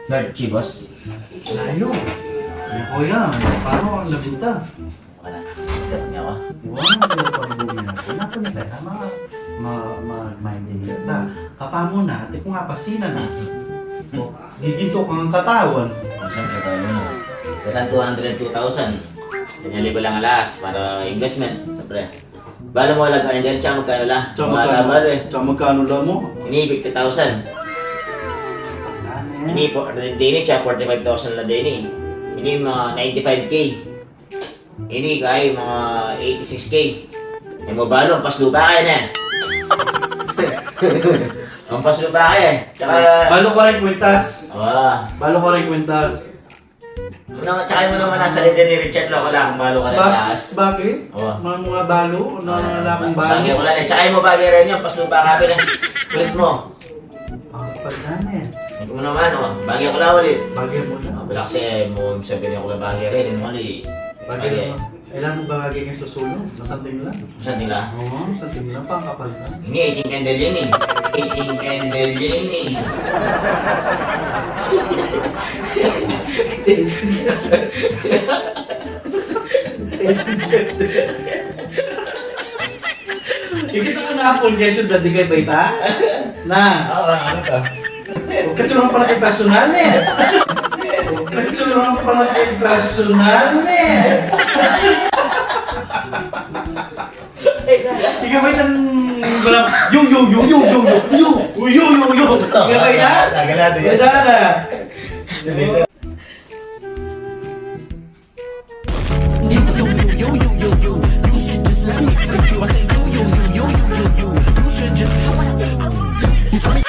Lord Chibos. Layo. Ay, kuya, paano ang labinta? Wala. Dapat niya ako. Wow, pinapagbuhin ako. Nato ni Beta, ma-mind ba? Kapamo na, ati ko nga pasina na. O, dito kang katawan. Siyempre tayo mo. Katan 202,000. Kanya libo lang alas para investment. Siyempre. Balo mo lang kayo dyan, tsaka magkano lang. Mga tabalo eh. Tsaka magkano lang mo? Ini 50,000. Ini po, dini siya 45,000 lang dini. Ini mga 95k. Ini kay mga 86k. May mo balo, ang paslupa kayo na. Ang paslupa kayo eh. Tsaka... Balo ko rin kwintas. Balo ko rin kwintas. Tsaka mo naman nasa linya ni Richard Lo, wala akong balo ka rin lakas. Bakit? Oo. Mga balo? Wala akong balo. Bagay ko lang eh. Tsaka mo bagay rin yun, paslupa ka rin. Kulit mo. Pagdanin. Ito mo naman, bagay ko lang ulit. Bagay mo lang. Wala kasi mo sabihin ako lang bagay rin, yun ulit. Bagay mo. Kailangan mo ba bagay ng susunod? Masanting lang. Saan nila? Oo, masanting lang. Pangkapal lang. Ini 18 candle yun eh. 18 candle yun eh. Ikita ka na po niya siya dati kay Baita? Na. Ano ka? Huwag ka tsura pala kay personal eh. Huwag ka tsura pala kay personal eh. Ikaw ba itang walang yo. Ikaw ba ita? Tagalado yan. Ita na. You should just let me freak you. I say you should just.